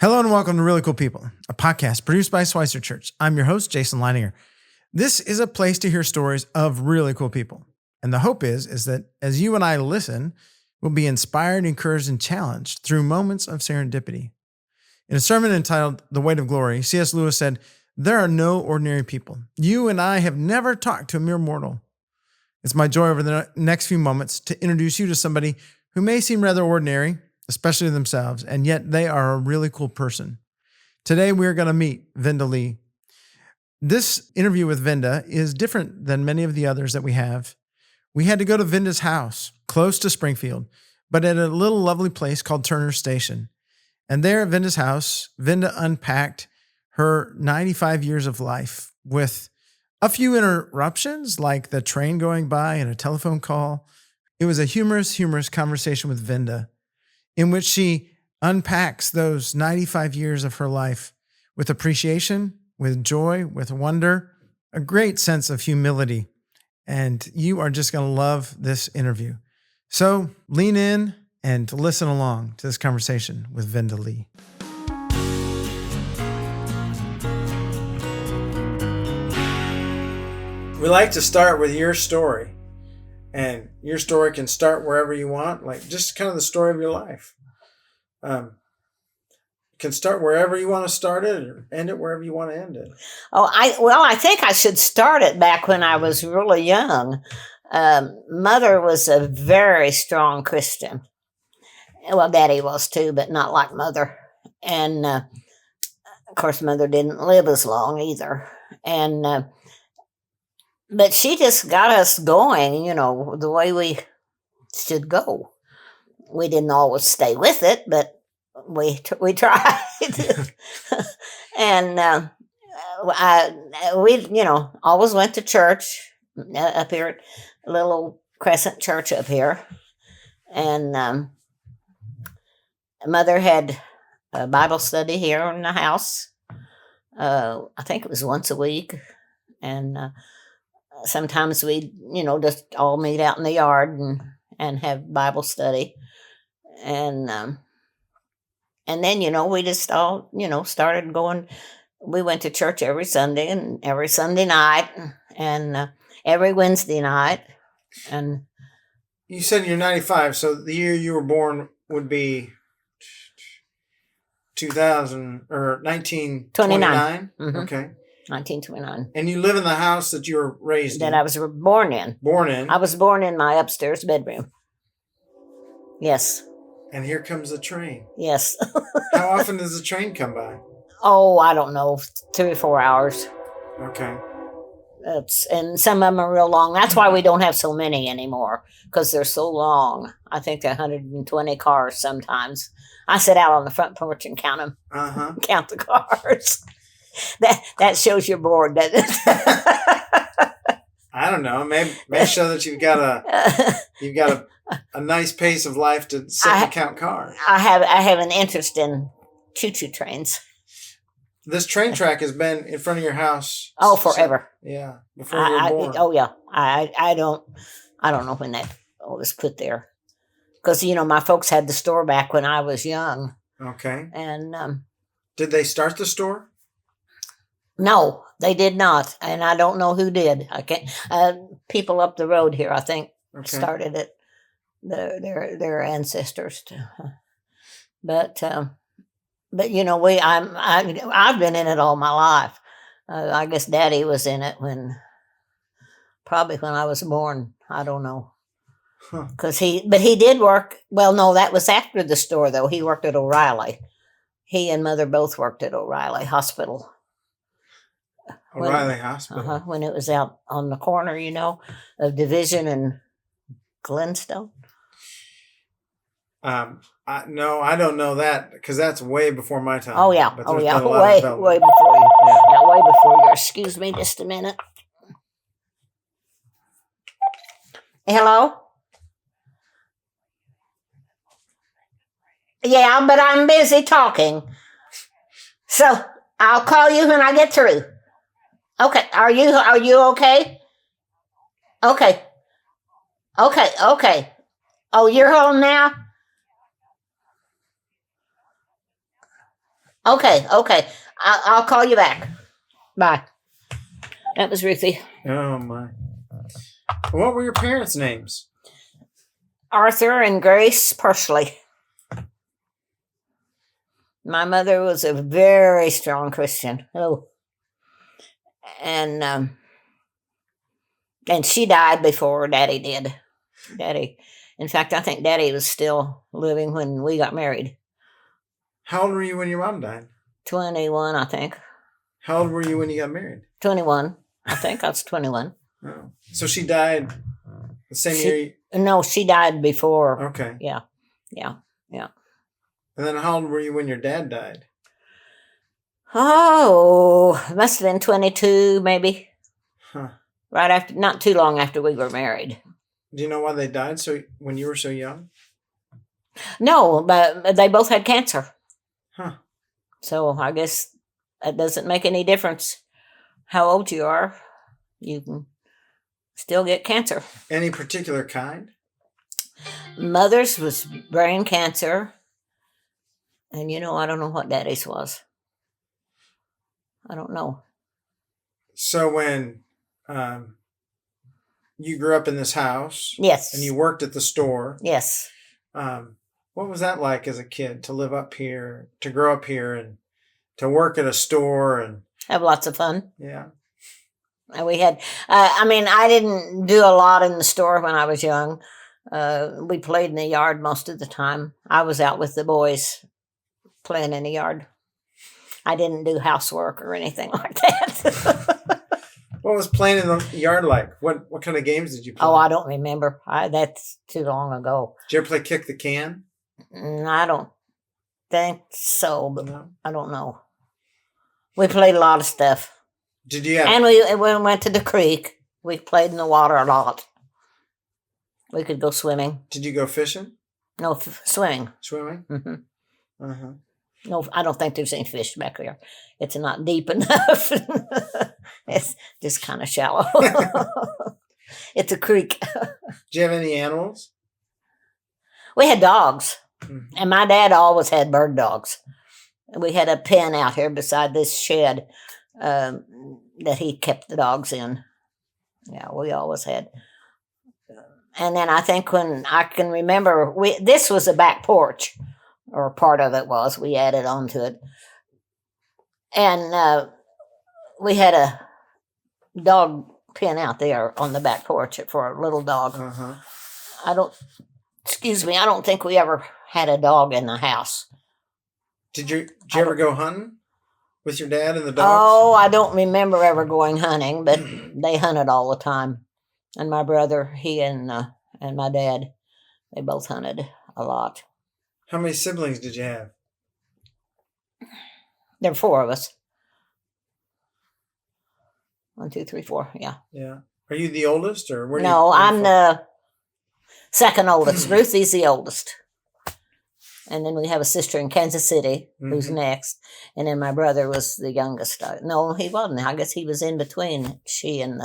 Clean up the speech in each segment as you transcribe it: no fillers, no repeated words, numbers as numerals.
Hello and welcome to Really Cool People, a podcast produced by Schweitzer Church. I'm your host, Jason Leininger. This is a place to hear stories of really cool people. And the hope is that as you and I listen, we'll be inspired, encouraged, and challenged through moments of serendipity. In a sermon entitled The Weight of Glory, C.S. Lewis said, "There are no ordinary people. You and I have never talked to a mere mortal." It's my joy over the next few moments to introduce you to somebody who may seem rather ordinary, especially to themselves, and yet they are a really cool person. Today, we're going to meet Venda Lee. This interview with Venda is different than many of the others that we have. We had to go to Venda's house, close to Springfield, but at a little lovely place called Turner Station. And there at Venda's house, Venda unpacked her 95 years of life with a few interruptions, like the train going by and a telephone call. It was a humorous conversation with Venda, in which she unpacks those 95 years of her life with appreciation, with joy, with wonder, a great sense of humility. And you are just going to love this interview. So lean in and listen along to this conversation with Venda Lee. We like to start with your story. And your story can start wherever you want, like just kind of the story of your life. Can start wherever you want to start it or end it wherever you want to end it. I think I should start it back when I was really young. Mother was a very strong Christian. Well, Daddy was too, but not like Mother. And of course, Mother didn't live as long either. And but she just got us going, the way we should go. We didn't always stay with it, but we tried. And we always went to church up here at a little Crescent Church up here. And Mother had a Bible study here in the house. I think it was once a week. And sometimes we'd, just all meet out in the yard and have Bible study. And then, we just all, started going. We went to church every Sunday and every Sunday night and every Wednesday night. And you said you're 95, so the year you were born would be 2000 or 1929. Mm-hmm. Okay. 1929. And you live in the house that you were raised in? That I was born in. Born in? I was born in my upstairs bedroom. Yes. And here comes the train. Yes. How often does the train come by? Oh, I don't know, 3 or 4 hours. Okay. And some of them are real long. That's why we don't have so many anymore, because they're so long. I think they're 120 cars sometimes. I sit out on the front porch and count them. Uh-huh. Count the cars. That shows you're bored, doesn't it? I don't know. Maybe show that you've got a nice pace of life to sit and count cars. I have an interest in choo-choo trains. This train track has been in front of your house. Oh, forever. Yeah, before you were born. Oh yeah. I don't know when that was put there, because my folks had the store back when I was young. Okay. And did they start the store? No, they did not, and I don't know who did. I can't. People up the road here, I think, started it. Their ancestors, but I've been in it all my life. I guess Daddy was in it probably when I was born. I don't know, because he did work. Well, no, that was after the store though. He worked at O'Reilly. He and Mother both worked at O'Reilly Hospital. O'Reilly Hospital. When it was out on the corner, of Division and Glenstone. No, I don't know that, because that's way before my time. Oh yeah, way before you. Yeah, way before you. Excuse me, just a minute. Hello. Yeah, but I'm busy talking, so I'll call you when I get through. Okay. Are you okay? Okay. Oh, you're home now? Okay. I'll call you back. Bye. That was Ruthie. Oh, my. What were your parents' names? Arthur and Grace Pursley. My mother was a very strong Christian. Oh. And she died before Daddy did. In fact, I think Daddy was still living when we got married. How old were you when your mom died? 21, I think. How old were you when you got married? 21. I think I was 21. Oh. So she died the same year? No, she died before. Okay. Yeah. And then how old were you when your dad died? Oh, must have been 22, maybe. Huh. Right after, not too long after we were married. Do you know why they died when you were so young? No, but they both had cancer. Huh. So I guess that doesn't make any difference how old you are. You can still get cancer. Any particular kind? Mother's was brain cancer. And I don't know what Daddy's was. I don't know. So when you grew up in this house. Yes. And you worked at the store. Yes. What was that like as a kid to live up here, to grow up here and to work at a store and have lots of fun? Yeah. We had, I didn't do a lot in the store when I was young. We played in the yard most of the time. I was out with the boys playing in the yard. I didn't do housework or anything like that. What was playing in the yard like? What kind of games did you play? Oh, I don't remember. That's too long ago. Did you ever play kick the can? I don't think so, but no. I don't know. We played a lot of stuff. Did you have... And we went to the creek. We played in the water a lot. We could go swimming. Did you go fishing? No, swimming. Swimming? Mm-hmm. Uh-huh. No, I don't think there's any fish back there. It's not deep enough. It's just kind of shallow. It's a creek. Did you have any animals? We had dogs. Mm-hmm. And my dad always had bird dogs. We had a pen out here beside this shed that he kept the dogs in. Yeah, we always had. And then I think when I can remember, this was a back porch, or part of it was. We added on to it. And we had a dog pen out there on the back porch for a little dog. Uh-huh. I don't think we ever had a dog in the house. Did you ever go hunting with your dad and the dogs? Oh, I don't remember ever going hunting, but they hunted all the time. And my brother, he and my dad, they both hunted a lot. How many siblings did you have? There were 4 of us. 1, 2, 3, 4. Yeah. Yeah. Are you the oldest, or where? No, I'm the second oldest. Ruthie's the oldest. And then we have a sister in Kansas City who's next. And then my brother was the youngest. No, he wasn't. I guess he was in between she and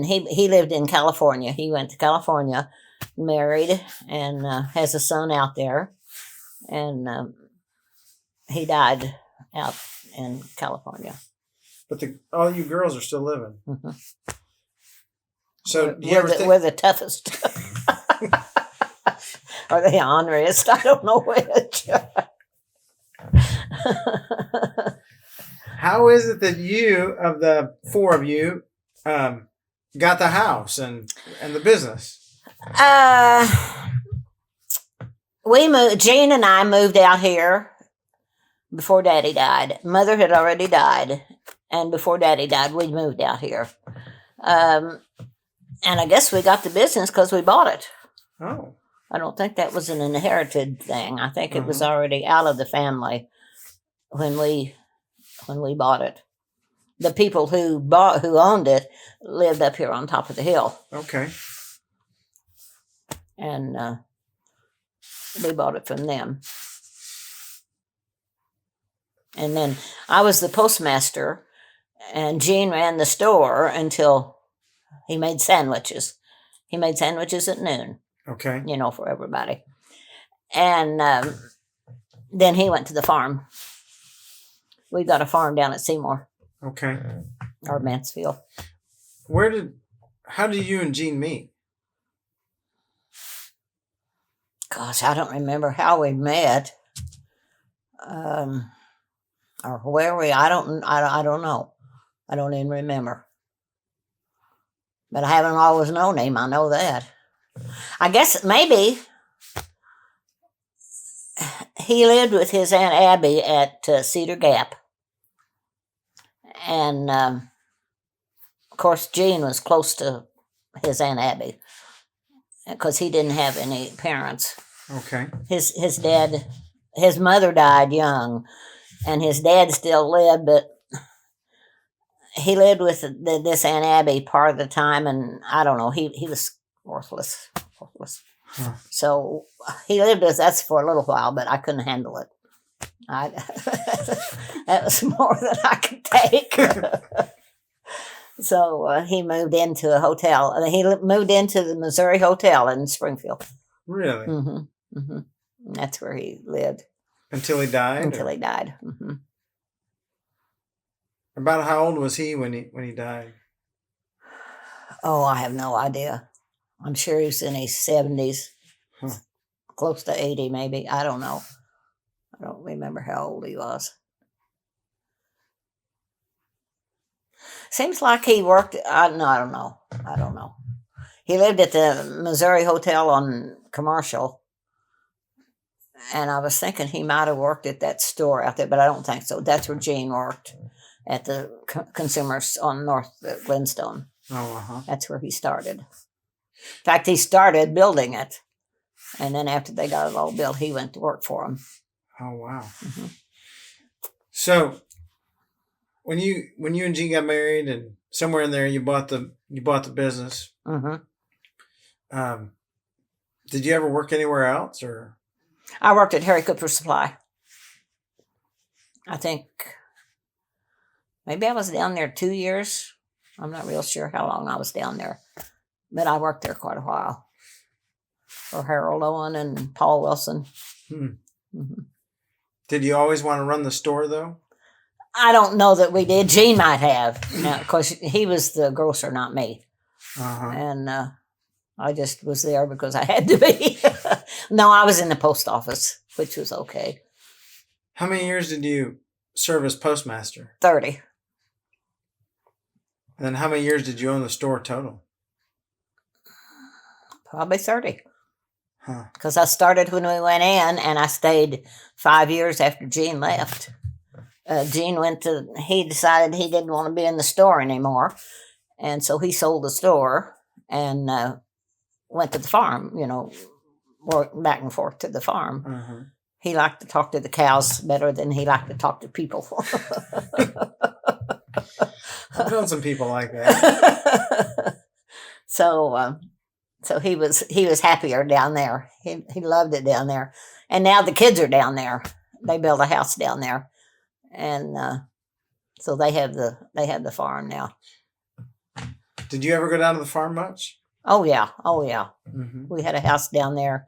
he lived in California. He went to California, married, and has a son out there. And he died out in California. But all you girls are still living. Mm-hmm. So we're the toughest. Or the honoriest. I don't know which. How is it that you, of the 4 of you, got the house and the business? We moved. Jean and I moved out here before Daddy died. Mother had already died, and before Daddy died, we moved out here. And I guess we got the business because we bought it. Oh. I don't think that was an inherited thing. I think it was already out of the family when we bought it. The people who owned it lived up here on top of the hill. Okay. And we bought it from them. And then I was the postmaster, and Gene ran the store until he made sandwiches. He made sandwiches at noon. Okay. For everybody. And then he went to the farm. we got a farm down at Seymour Okay. or Mansfield. How did you and Jean meet? Gosh, I don't remember how we met, or where I don't know. I don't even remember. But I haven't always known him. I know that. I guess maybe he lived with his Aunt Abby at Cedar Gap. And, of course, Gene was close to his Aunt Abby because he didn't have any parents. Okay. His dad, his mother died young, and his dad still lived, but he lived with this Aunt Abby part of the time, and I don't know, he was worthless. Huh. So he lived with us for a little while, but I couldn't handle it. That was more than I could take. So he moved into a hotel. He moved into the Missouri Hotel in Springfield. Really? Mm-hmm. Mm-hmm. That's where he lived. Until he died? Until he died. Mm-hmm. About how old was he when he died? Oh, I have no idea. I'm sure he was in his 70s. Huh. Close to 80 maybe. I don't know. I don't remember how old he was. Seems like he worked, I don't know. He lived at the Missouri Hotel on Commercial. And I was thinking he might have worked at that store out there, but I don't think so. That's where Gene worked, at the Consumers on North Glenstone. Oh, uh-huh. That's where he started. In fact, he started building it. And then after they got it all built, he went to work for them. Oh, wow. Mm-hmm. So when you and Jean got married, and somewhere in there you bought the business. Mm-hmm. Did you ever work anywhere else, or? I worked at Harry Cooper Supply. I think maybe I was down there 2 years. I'm not real sure how long I was down there, but I worked there quite a while for Harold Owen and Paul Wilson. Mm-hmm. Did you always want to run the store, though? I don't know that we did. Gene might have, because he was the grocer, not me. Uh-huh. And I just was there because I had to be. No, I was in the post office, which was okay. How many years did you serve as postmaster? 30. And then how many years did you own the store total? Probably 30. Huh. Because I started when we went in, and I stayed 5 years after Gene left. Gene he decided he didn't want to be in the store anymore. And so he sold the store and went to the farm, worked back and forth to the farm. Uh-huh. He liked to talk to the cows better than he liked to talk to people. I've known some people like that. So he was happier down there. He loved it down there. And now the kids are down there. They built a house down there. And so they have the farm now. Did you ever go down to the farm much? Oh yeah. Mm-hmm. We had a house down there.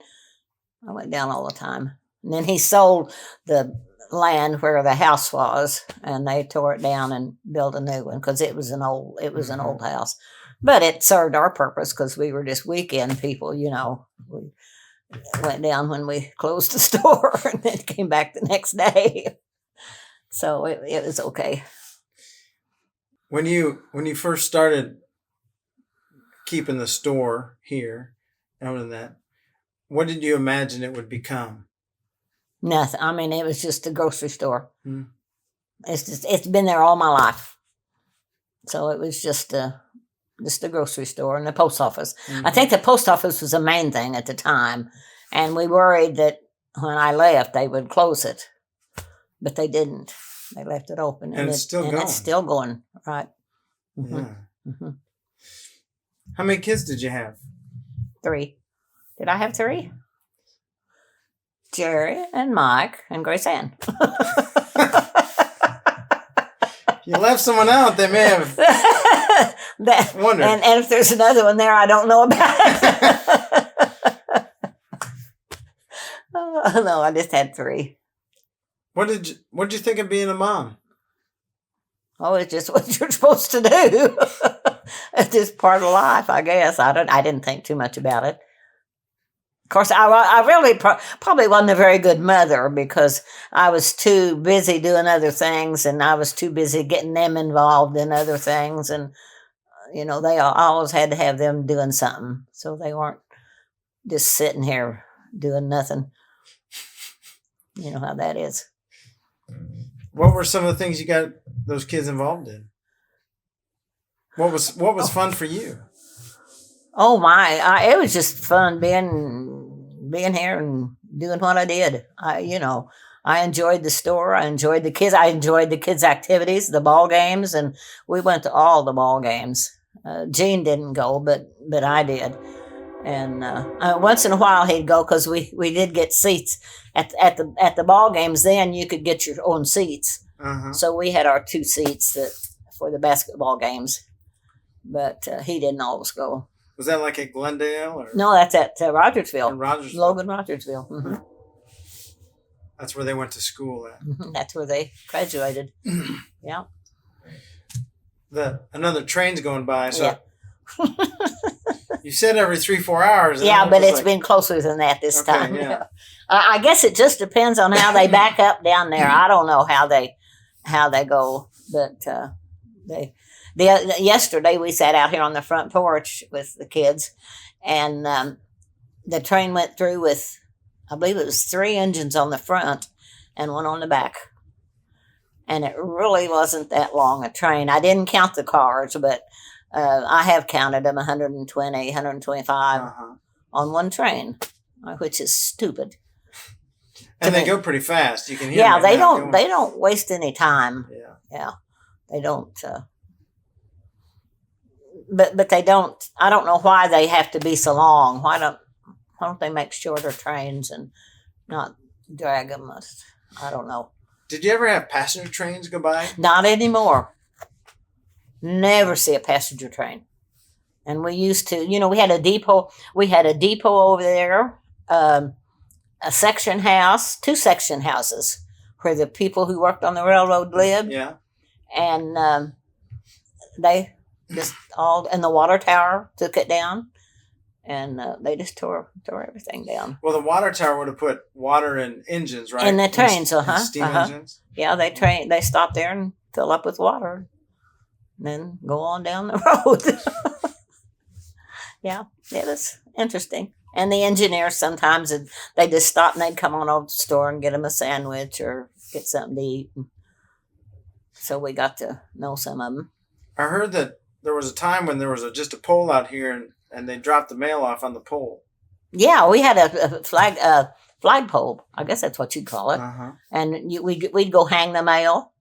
I went down all the time. And then he sold the land where the house was, and they tore it down and built a new one because it was an old house. But it served our purpose because we were just weekend people. We went down when we closed the store and then came back the next day. So it was okay. When you first started keeping the store here, owning that, what did you imagine it would become? Nothing. I mean, it was just a grocery store. Hmm. It's been there all my life. So it was just a grocery store and the post office. Mm-hmm. I think the post office was the main thing at the time. And we worried that when I left, they would close it. But they didn't. They left it open. And it's still going. It's still going, right? Mm-hmm. Yeah. Mm-hmm. How many kids did you have? 3. Did I have 3? Jerry and Mike and Grace Ann. You left someone out, they may have wondered. And if there's another one there, I don't know about it. No, I just had 3. What did you think of being a mom? Oh, it's just what you're supposed to do. It's just part of life, I guess. I didn't think too much about it. Of course, I really probably wasn't a very good mother because I was too busy doing other things, and I was too busy getting them involved in other things, and they always had to have them doing something, so they weren't just sitting here doing nothing. You know how that is. What were some of the things you got those kids involved in? What was fun for you? Oh my! It was just fun being here and doing what I did. I enjoyed the store. I enjoyed the kids. I enjoyed the kids' activities, the ball games, and we went to all the ball games. Gene didn't go, but I did. And once in a while he'd go because we did get seats at the ball games. Then you could get your own seats. Uh-huh. So we had our 2 seats for the basketball games, but he didn't always go. Was that like at Glendale? Or? No, that's at Rogersville. In Rogersville. Logan Rogersville. Mm-hmm. That's where they went to school at. Mm-hmm. That's where they graduated. Yeah. Another train's going by, so yeah. You said every 3-4 hours. Yeah, but it's been closer than that this time. Yeah. I guess it just depends on how they back up down there. I don't know how they go, but yesterday we sat out here on the front porch with the kids, and the train went through with, I believe it was 3 engines on the front and 1 on the back. And it really wasn't that long a train. I didn't count the cars, but I have counted them 120, 125 on one train, which is stupid. And they go pretty fast. You can hear. Yeah, they don't waste any time. Yeah, they don't. But they don't. I don't know why they have to be so long. Why don't they make shorter trains and not drag them? I don't know. Did you ever have passenger trains go by? Not anymore. Never see a passenger train. And we used to, we had a depot. We had a depot over there, a section house, 2 section houses where the people who worked on the railroad lived. Yeah. And they just and the water tower took it down. And they just tore everything down. Well, the water tower would have put water in engines, right? In the trains, steam engines. Yeah, they stopped there and fill up with water, and then go on down the road. Yeah, it was interesting. And the engineers sometimes they just stop and they'd come on over to the store and get them a sandwich or get something to eat. So we got to know some of them. I heard that there was a time when there was just a pole out here and they dropped the mail off on the pole. Yeah, we had a flagpole. I guess that's what you'd call it. And we'd go hang the mail,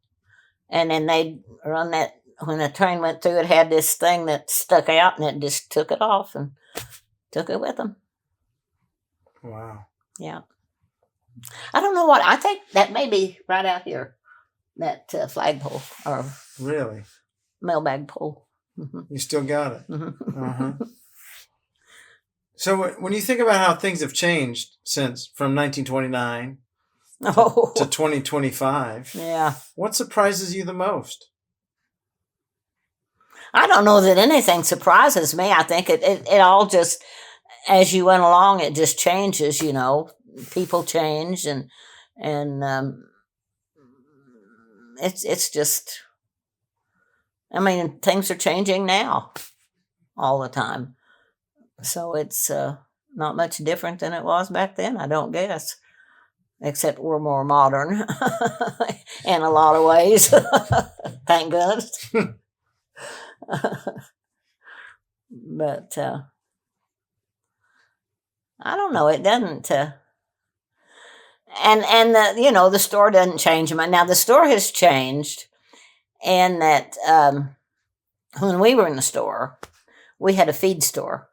and then they'd run that. When the train went through, it had this thing that stuck out, and it just took it off and took it with them. Wow. Yeah. I don't know what. I think that may be right out here, that flagpole or really mailbag pole. Mm-hmm. You still got it. Mm-hmm. So when you think about how things have changed from 1929 to 2025, yeah, what surprises you the most? I don't know that anything surprises me. I think it all just, as you went along, it just changes. People change, and it's just. I mean, things are changing now, all the time. So it's not much different than it was back then, I don't guess. Except we're more modern in a lot of ways. Thank goodness. But I don't know. It doesn't. And the store doesn't change. Now the store has changed, and that when we were in the store, we had a feed store.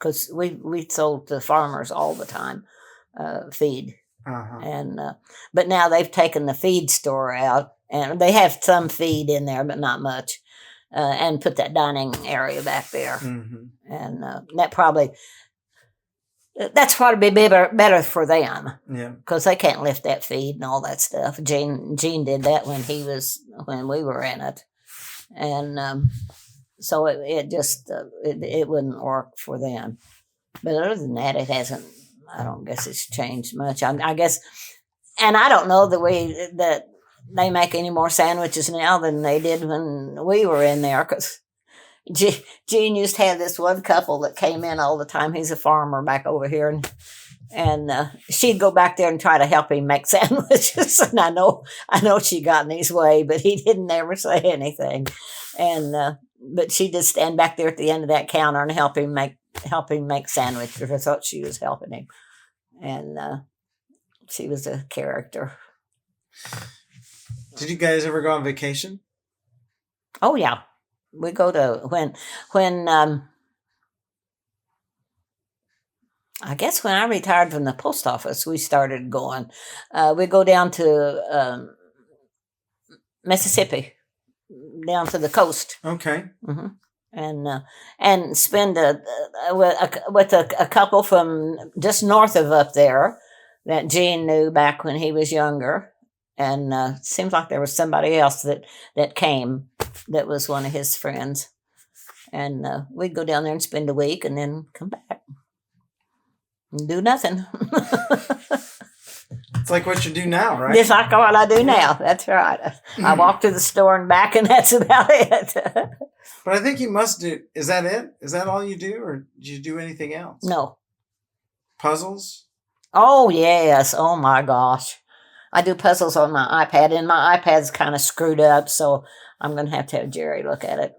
Because we sold to farmers all the time, feed, and but now they've taken the feed store out, and they have some feed in there, but not much, and put that dining area back there, and that probably that's probably better for them. Yeah. Because they can't lift that feed and all that stuff. Gene did that when we were in it, and so it just it wouldn't work for them. But other than that, it hasn't. I don't guess it's changed much. I guess, and I don't know the way that they make any more sandwiches now than they did when we were in there. Because Gene used to have this one couple that came in all the time. He's a farmer back over here, and she'd go back there and try to help him make sandwiches. And I know she got in his way, but he didn't ever say anything. And but she'd just stand back there at the end of that counter and help him make sandwiches. I thought she was helping him, and she was a character. Did you guys ever go on vacation? Oh yeah. We go to when I guess when I retired from the post office, we started going. We go down to Mississippi, down to the coast. Okay. Mm-hmm. And spend with a couple from just north of up there that Gene knew back when he was younger. And it seems like there was somebody else that came that was one of his friends. And we'd go down there and spend a week and then come back and do nothing. It's like what you do now, right? Just like what I do now. That's right. I walk to the store and back, and that's about it. But I think you must do. Is that it? Is that all you do, or do you do anything else? No. Puzzles? Oh, yes. Oh, my gosh. I do puzzles on my iPad, and my iPad's kind of screwed up, so I'm going to have Jerry look at it.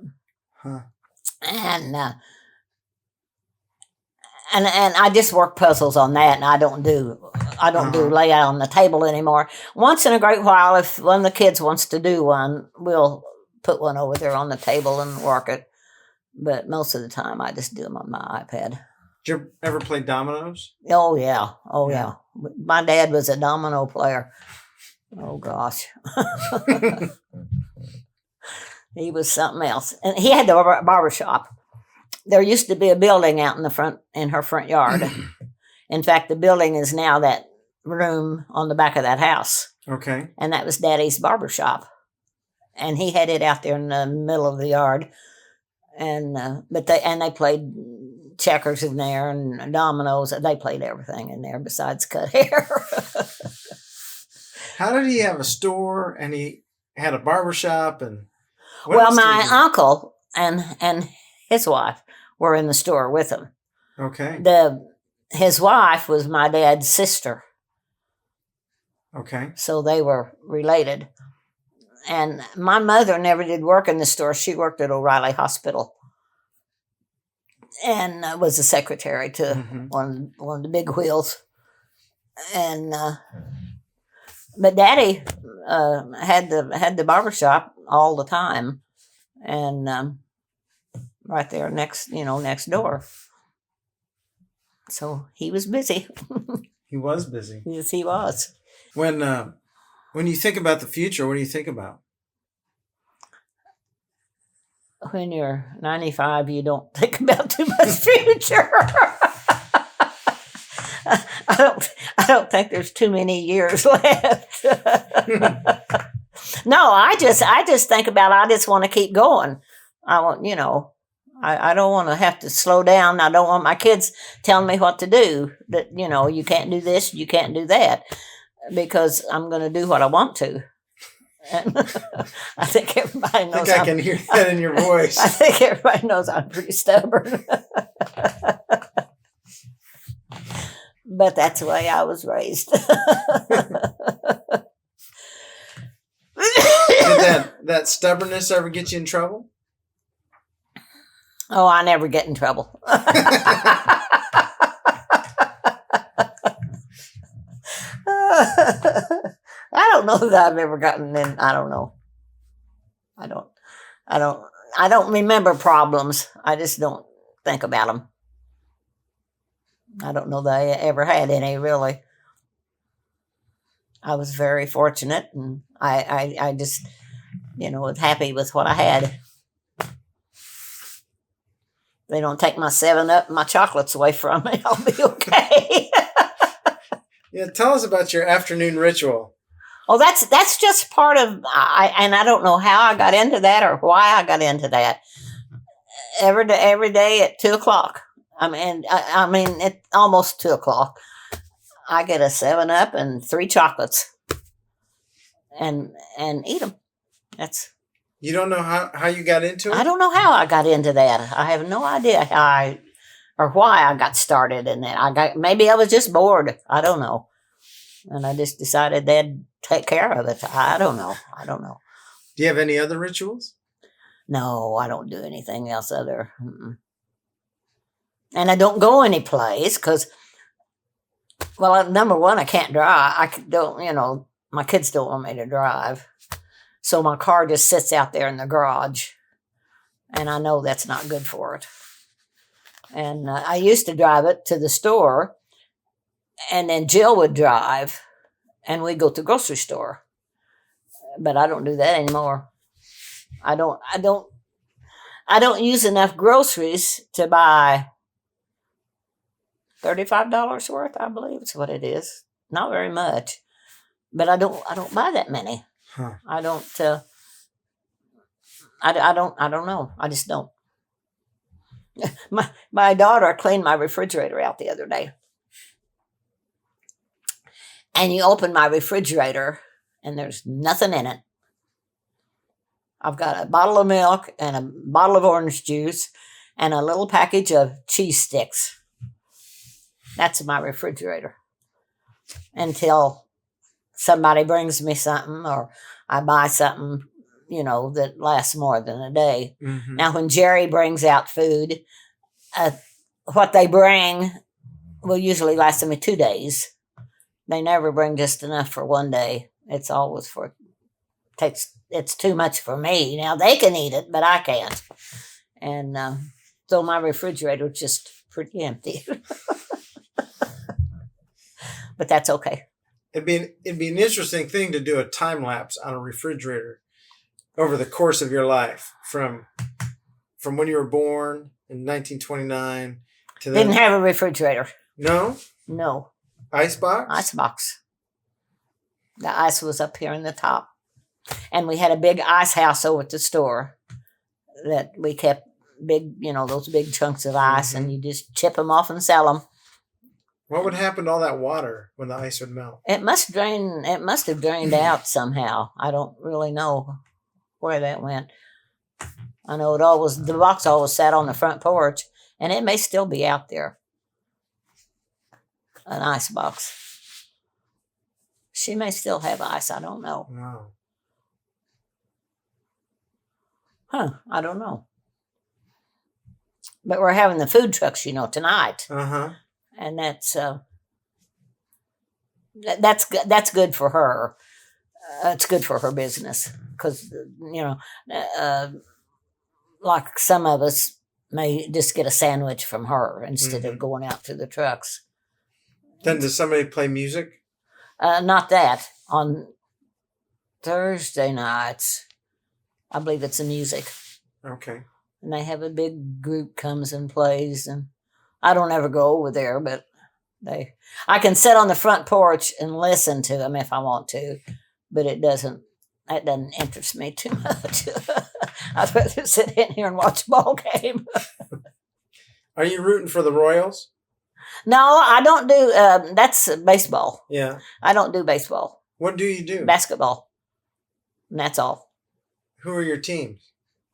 Huh. And I just work puzzles on that, and I don't do layout on the table anymore. Once in a great while, if one of the kids wants to do one, we'll put one over there on the table and work it. But most of the time, I just do them on my iPad. Did you ever play dominoes? Oh, yeah. Oh, yeah. My dad was a domino player. Oh, gosh. He was something else. And he had a barber shop. There used to be a building out in her front yard. In fact, the building is now that room on the back of that house. Okay. And that was Daddy's barber shop. And he had it out there in the middle of the yard. And they played checkers in there and dominoes. They played everything in there besides cut hair. How did he have a store and he had a barber shop? And well, my uncle and his wife were in the store with him. Okay. His wife was my dad's sister. Okay. So they were related. And my mother never did work in the store. She worked at O'Reilly Hospital and was a secretary to one of the big wheels. And but Daddy had the barber shop all the time, and right there next door. So he was busy. He was busy. Yes, he was. When you think about the future, what do you think about? When you're 95, you don't think about too much future. I don't think there's too many years left. No, I just think about I just want to keep going. I want, I don't want to have to slow down. I don't want my kids telling me what to do. That, you can't do this, you can't do that, because I'm going to do what I want to. And I think everybody knows. I can hear that in your voice. I think everybody knows I'm pretty stubborn. But that's the way I was raised. Did that stubbornness ever get you in trouble? Oh, I never get in trouble. I don't know that I've ever gotten in. I don't know. I don't remember problems. I just don't think about them. I don't know that I ever had any, really. I was very fortunate, and I just, was happy with what I had. they don't take my 7-Up and my chocolates away from me, I'll be okay. Yeah, tell us about your afternoon ritual. Oh, that's just part of, I don't know how I got into that or why I got into that. Every day at 2:00. I mean, it's almost 2:00. I get a 7-Up and 3 chocolates, and eat them. You don't know how you got into it? I don't know how I got into that. I have no idea how or why I got started in that. Maybe I was just bored. I don't know. And I just decided they'd take care of it. I don't know. Do you have any other rituals? No, I don't do anything else other. And I don't go any place because, well, number one, I can't drive. My kids don't want me to drive. So my car just sits out there in the garage. And I know that's not good for it. And I used to drive it to the store. And then Jill would drive. And we'd go to the grocery store. But I don't do that anymore. I don't use enough groceries to buy $35 worth, I believe it's what it is. Not very much. But I don't buy that many. Huh. I don't know. I just don't. My daughter cleaned my refrigerator out the other day. And you open my refrigerator and there's nothing in it. I've got a bottle of milk and a bottle of orange juice and a little package of cheese sticks. That's my refrigerator. Until somebody brings me something or I buy something, that lasts more than a day. Mm-hmm. Now, when Jerry brings out food, what they bring will usually last me 2 days. They never bring just enough for 1 day. It's always it's too much for me. Now, they can eat it, but I can't. And so my refrigerator is just pretty empty. But that's okay. It'd be an interesting thing to do a time lapse on a refrigerator over the course of your life, from when you were born in 1929 to then. Didn't have a refrigerator. No? No. Icebox? Icebox. The ice was up here in the top. And we had a big ice house over at the store that we kept big, those big chunks of ice, and you just chip them off and sell them. What would happen to all that water when the ice would melt? It must have drained out somehow. I don't really know where that went. I know the box always sat on the front porch, and it may still be out there. An ice box. She may still have ice. I don't know. Wow. I don't know. But we're having the food trucks, tonight. Uh-huh. And that's good for her. It's good for her business because, like some of us may just get a sandwich from her instead of going out to the trucks. Then does somebody play music? Not that. On Thursday nights, I believe it's the music. Okay. And they have a big group comes and plays, and I don't ever go over there, but I can sit on the front porch and listen to them if I want to, but that doesn't interest me too much. I'd rather sit in here and watch a ball game. Are you rooting for the Royals? No, I don't do, that's baseball. Yeah. I don't do baseball. What do you do? Basketball. And that's all. Who are your teams?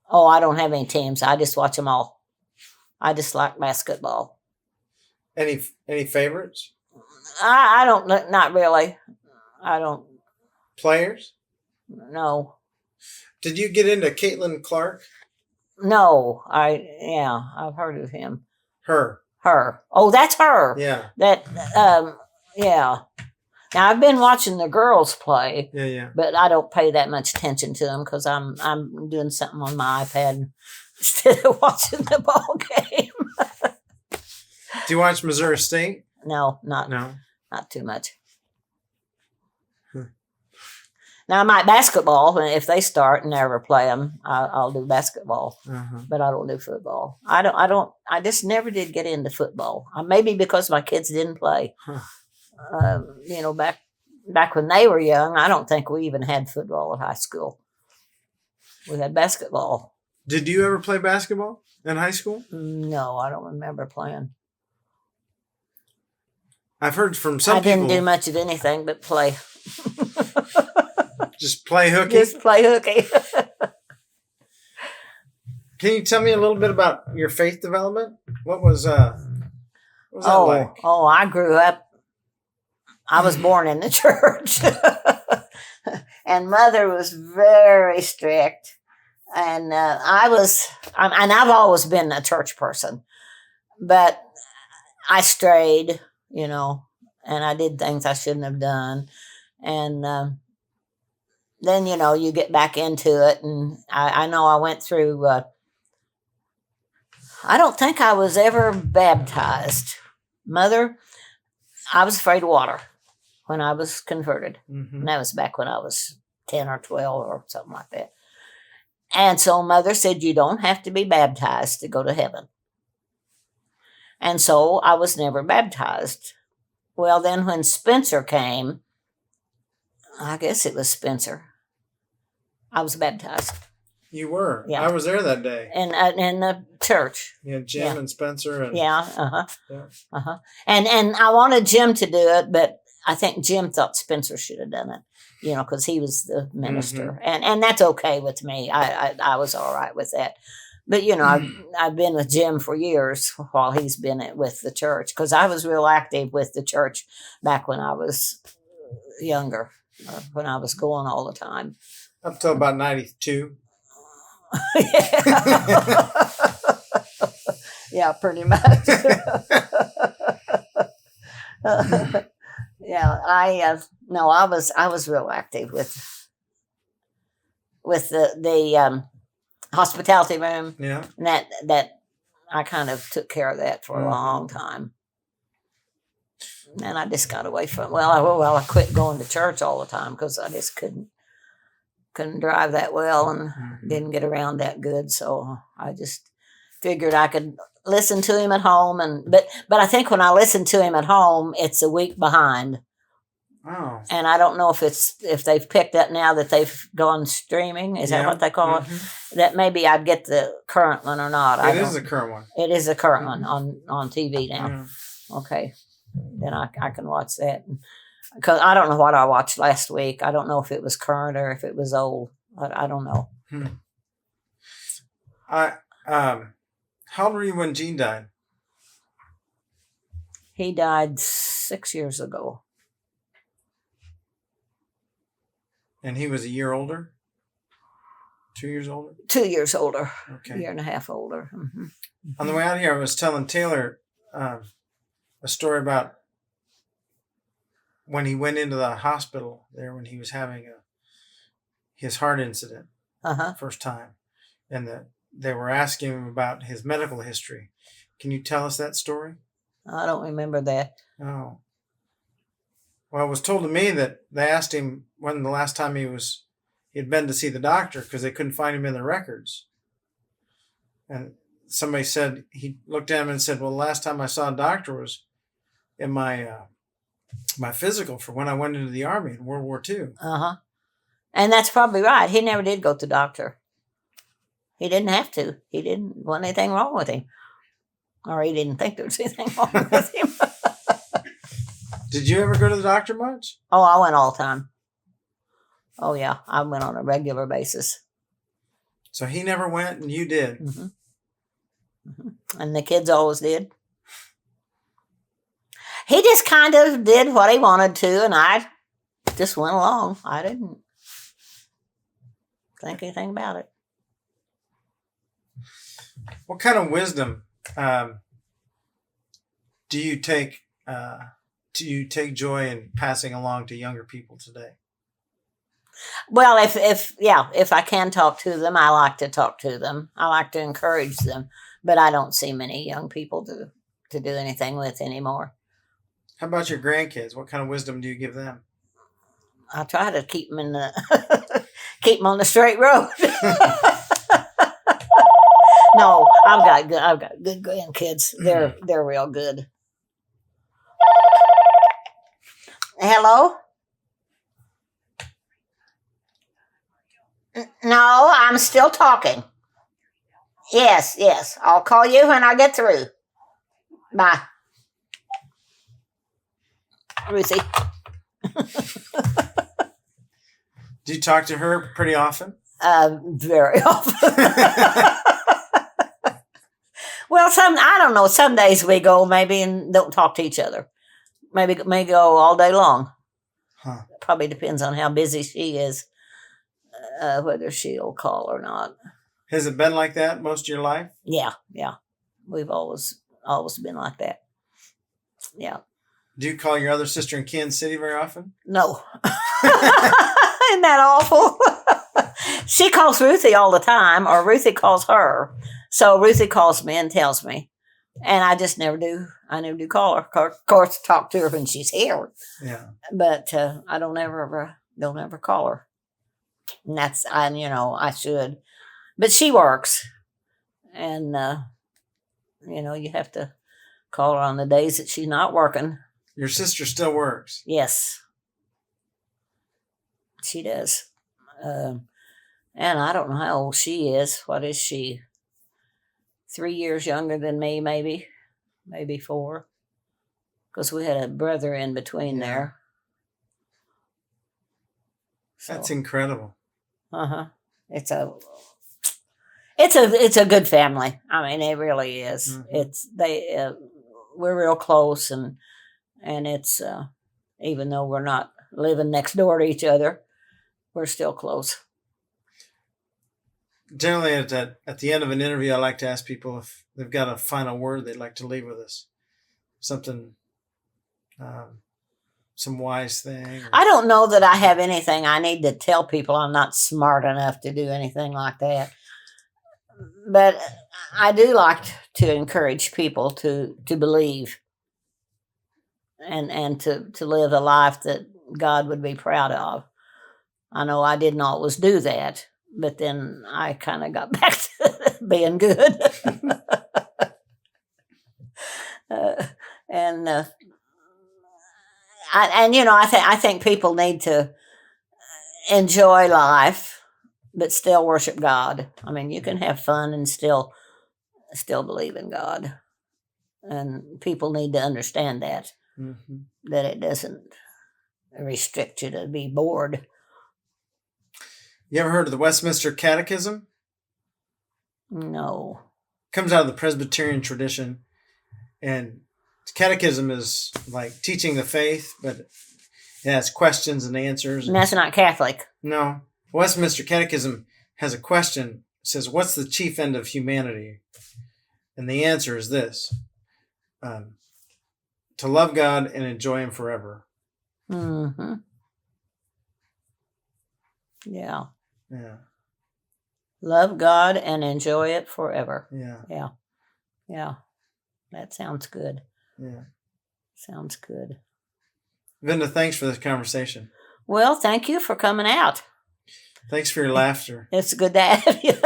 Oh, I don't have any teams. I just watch them all. I just like basketball. Any favorites? I don't, not really. I don't. Players? No. Did you get into Caitlin Clark? No. I've heard of him. Her. Oh, that's her. Yeah. Yeah. Now, I've been watching the girls play. Yeah. But I don't pay that much attention to them because I'm doing something on my iPad instead of watching the ball game. Do you watch Missouri State? No, not No. Not too much. Now I might basketball, and if they start and never play them, I'll do basketball. But I don't do football. I just never did get into football. Maybe because my kids didn't play. Back when they were young, I don't think we even had football at high school. We had basketball. Did you ever play basketball in high school? No, I don't remember playing. I've heard from some people. I didn't do much of anything but play. Just play hooky? Just play hooky. Can you tell me a little bit about your faith development? What was that like? Oh, I grew up. I was born in the church. And Mother was very strict. And I've always been a church person. But I strayed, and I did things I shouldn't have done. And then, you get back into it. And I know I went through, I don't think I was ever baptized. Mother, I was afraid of water when I was converted. Mm-hmm. And that was back when I was 10 or 12 or something like that. And so Mother said, you don't have to be baptized to go to heaven. And so I was never baptized. Well, then when Spencer came, I guess it was Spencer, I was baptized. You were? Yeah. I was there that day. In the church. Yeah, Jim and Spencer. And, And I wanted Jim to do it, but I think Jim thought Spencer should have done it, because he was the minister. Mm-hmm. And that's okay with me. I was all right with that. But, I've been with Jim for years while he's been with the church, because I was real active with the church back when I was younger, when I was going all the time. Up till about 92. Yeah, pretty much. I was real active with the hospitality room. Yeah, and that I kind of took care of that for a long time, and I just got away from. I quit going to church all the time because I just couldn't drive that well and didn't get around that good. So I just figured I could listen to him at home, but I think when I listen to him at home, it's a week behind. Oh. And I don't know if they've picked up now that they've gone streaming. Is that what they call it? That maybe I'd get the current one or not. It is the current one. It is the current one on TV now. Yeah. Okay. Then I can watch that. Because I don't know what I watched last week. I don't know if it was current or if it was old. I don't know. How old were you when Gene died? He died 6 years ago. And he was a year older? 2 years older? 2 years older. Okay. A year and a half older. Mm-hmm. On the way out here, I was telling Taylor a story about when he went into the hospital there when he was having his heart incident first time. And they were asking him about his medical history. Can you tell us that story? I don't remember that. Oh. Well, it was told to me that they asked him when the last time he had been to see the doctor because they couldn't find him in the records. And somebody said, he looked at him and said, well, the last time I saw a doctor was in my physical for when I went into the Army in World War II. And that's probably right. He never did go to the doctor. He didn't have to. He didn't want anything wrong with him. Or he didn't think there was anything wrong with him. Did you ever go to the doctor much? Oh, I went all the time. Oh, yeah. I went on a regular basis. So he never went and you did? Mm-hmm. Mm-hmm. And the kids always did. He just kind of did what he wanted to, and I just went along. I didn't think anything about it. What kind of wisdom do you take joy in passing along to younger people today? Well, if I can talk to them, I like to talk to them. I like to encourage them, but I don't see many young people to do anything with anymore. How about your grandkids? What kind of wisdom do you give them? I try to keep them keep them on the straight road. No, I've got good grandkids. They're real good. Hello? No, I'm still talking. Yes. I'll call you when I get through. Bye. Ruthie. Do you talk to her pretty often? Very often. Well, I don't know. Some days we go maybe and don't talk to each other. Maybe may go all day long. Huh. Probably depends on how busy she is, whether she'll call or not. Has it been like that most of your life? Yeah. We've always been like that. Yeah. Do you call your other sister in Kansas City very often? No. Isn't that awful? She calls Ruthie all the time, or Ruthie calls her. So Ruthie calls me and tells me. And I just never do. I never do call her. Of course, talk to her when she's here. Yeah. But I don't ever call her. And I should. But she works. And, you have to call her on the days that she's not working. Your sister still works? Yes. She does. And I don't know how old she is. What is she? 3 years younger than me, maybe 4. Because we had a brother in between there. So, that's incredible. It's a good family. I mean, it really is. Mm-hmm. We're real close, and it's even though we're not living next door to each other, we're still close. Generally, at the end of an interview, I like to ask people if they've got a final word they'd like to leave with us. Something, some wise thing. I don't know that I have anything I need to tell people. I'm not smart enough to do anything like that. But I do like to encourage people to believe and to live a life that God would be proud of. I know I didn't always do that. But then I kind of got back to being good. I think people need to enjoy life, but still worship God. I mean, you can have fun and still believe in God. And people need to understand that, that it doesn't restrict you to be bored. You ever heard of the Westminster Catechism? No. Comes out of the Presbyterian tradition. And catechism is like teaching the faith, but it has questions and answers. And that's not Catholic. No. Westminster Catechism has a question. It says, what's the chief end of humanity? And the answer is this. To love God and enjoy Him forever. Mm-hmm. Yeah. Love God and enjoy it forever. Yeah. That sounds good. Yeah. Sounds good. Venda, thanks for this conversation. Well, thank you for coming out. Thanks for your laughter. It's good to have you.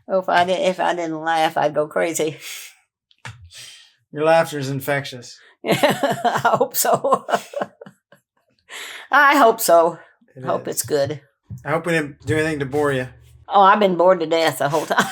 If I didn't laugh, I'd go crazy. Your laughter is infectious. I hope so. I hope so. It hope is. It's good. I hope we didn't do anything to bore you. Oh, I've been bored to death the whole time.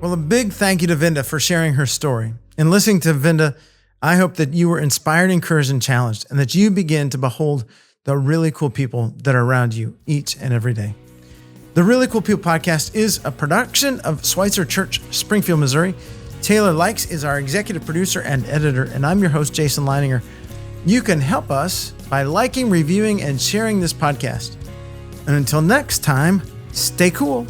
Well, a big thank you to Venda for sharing her story. In listening to Venda, I hope that you were inspired, encouraged, and challenged, and that you begin to behold the really cool people that are around you each and every day. The Really Cool People podcast is a production of Schweitzer Church, Springfield, Missouri. Taylor Likes is our executive producer and editor, and I'm your host, Jason Leininger. You can help us by liking, reviewing, and sharing this podcast. And until next time, stay cool.